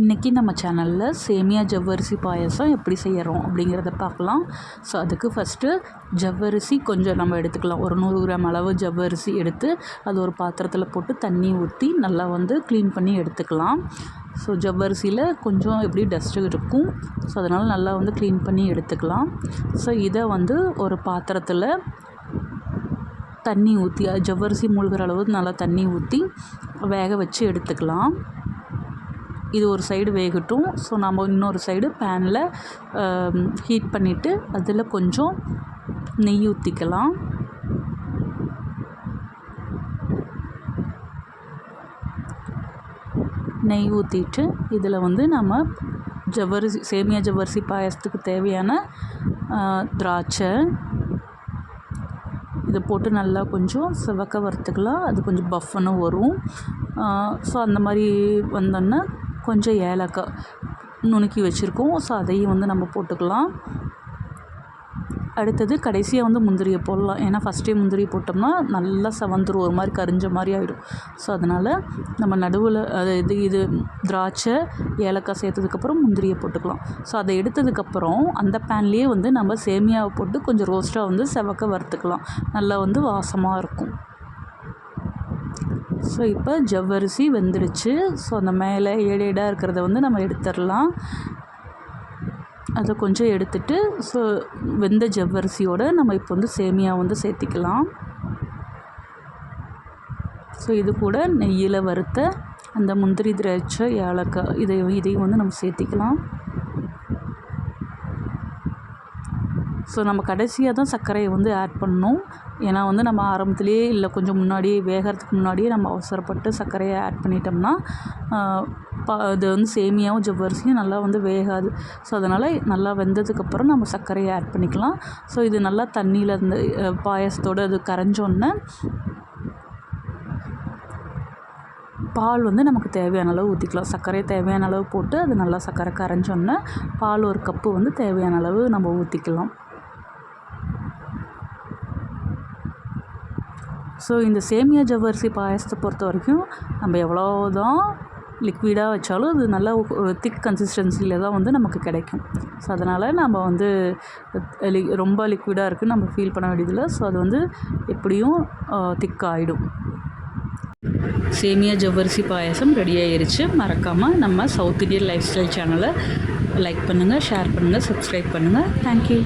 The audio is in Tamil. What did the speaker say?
இன்றைக்கி நம்ம சேனலில் சேமியா ஜவ்வரிசி பாயசம் எப்படி செய்கிறோம் அப்படிங்கிறத பார்க்கலாம். ஸோ அதுக்கு ஃபஸ்ட்டு ஜவ்வரிசி கொஞ்சம் நம்ம எடுத்துக்கலாம். ஒரு 100 கிராம் அளவு ஜவ்வரிசி எடுத்து அது ஒரு பாத்திரத்தில் போட்டு தண்ணி ஊற்றி நல்லா க்ளீன் பண்ணி எடுத்துக்கலாம். ஸோ ஜவ்வரிசியில் கொஞ்சம் எப்படி டஸ்ட்டு இருக்கும். ஸோ அதனால் நல்லா க்ளீன் பண்ணி எடுத்துக்கலாம். ஸோ இதை ஒரு பாத்திரத்தில் தண்ணி ஊற்றி ஜவ்வரிசி மூழ்கிற அளவு நல்லா தண்ணி ஊற்றி வேக வச்சு எடுத்துக்கலாம். இது ஒரு சைடு வேகட்டும். ஸோ நம்ம இன்னொரு சைடு பேனில் ஹீட் பண்ணிவிட்டு அதில் கொஞ்சம் நெய் ஊற்றிக்கலாம். நெய் ஊற்றிட்டு இதில் நம்ம சேமியா ஜவ்வரிசி பாயசத்துக்கு தேவையான திராட்சை இதை போட்டு நல்லா கொஞ்சம் சிவக்க வறுத்துக்கலாம். அது கொஞ்சம் பஃப்னு வரும். ஸோ அந்த மாதிரி வந்தோன்னா கொஞ்சம் ஏலக்காய் நுணுக்கி வச்சுருக்கோம். ஸோ அதையும் நம்ம போட்டுக்கலாம். அடுத்தது கடைசியாக முந்திரியை போடலாம். ஏன்னா ஃபஸ்ட்டே முந்திரி போட்டோம்னா நல்லா செவந்துரும், ஒரு மாதிரி கரிஞ்ச மாதிரி ஆகிடும். ஸோ அதனால் நம்ம நடுவில் இது திராட்சை ஏலக்காய் சேர்த்ததுக்கப்புறம் முந்திரியை போட்டுக்கலாம். ஸோ அதை எடுத்ததுக்கப்புறம் அந்த பேன்லேயே நம்ம சேமியாவை போட்டு கொஞ்சம் ரோஸ்ட்டாக செவக்க வறுத்துக்கலாம். நல்லா வாசமாக இருக்கும். ஸோ இப்போ ஜவ்வரிசி வெந்துடுச்சு. ஸோ அந்த மேலே ஏடாக இருக்கிறத நம்ம எடுத்துடலாம். அதை கொஞ்சம் எடுத்துட்டு ஸோ வெந்த ஜவ்வரிசியோடு நம்ம இப்போ சேமியா சேர்த்திக்கலாம். ஸோ இது கூட நெய்யில் வறுத்த அந்த முந்திரி திராட்சை ஏலக்காய் இதையும் நம்ம சேர்த்திக்கலாம். ஸோ நம்ம கடைசியாக தான் சர்க்கரையை ஆட் பண்ணணும். ஏன்னா நம்ம ஆரம்பத்துலேயே இல்லை கொஞ்சம் முன்னாடியே வேகிறதுக்கு முன்னாடியே நம்ம அவசரப்பட்டு சர்க்கரையை ஆட் பண்ணிட்டோம்னா இது சேமியாவும் ஜவ்வரிசியும் நல்லா வேகாது. ஸோ அதனால் நல்லா வெந்ததுக்கப்புறம் நம்ம சர்க்கரையை ஆட் பண்ணிக்கலாம். ஸோ இது நல்லா தண்ணியில் இருந்து பாயசத்தோடு அது கரைஞ்சோன்னே பால் நமக்கு தேவையான அளவு ஊற்றிக்கலாம். சர்க்கரையை தேவையான அளவு போட்டு அது நல்லா சர்க்கரை கரைஞ்சோன்னே பால் ஒரு கப்பு தேவையான அளவு நம்ம ஊற்றிக்கலாம். ஸோ இந்த சேமியா ஜவ்வரிசி பாயசத்தை பொறுத்த வரைக்கும் நம்ம எவ்வளோ தான் லிக்விடாக வச்சாலும் அது நல்லா ஒரு திக் கன்சிஸ்டன்சியில் தான் நமக்கு கிடைக்கும். ஸோ அதனால் நம்ம ரொம்ப லிக்விடாக இருக்குதுன்னு நம்ம ஃபீல் பண்ண வேண்டியதில்லை. ஸோ அது எப்படியும் திக் ஆகிடும். சேமியா ஜவ்வரிசி பாயசம் ரெடி ஆகிருச்சு. மறக்காமல் நம்ம சவுத் இந்தியன் லைஃப் ஸ்டைல் சேனலை லைக் பண்ணுங்கள், ஷேர் பண்ணுங்கள், சப்ஸ்கிரைப் பண்ணுங்கள். தேங்க்யூ.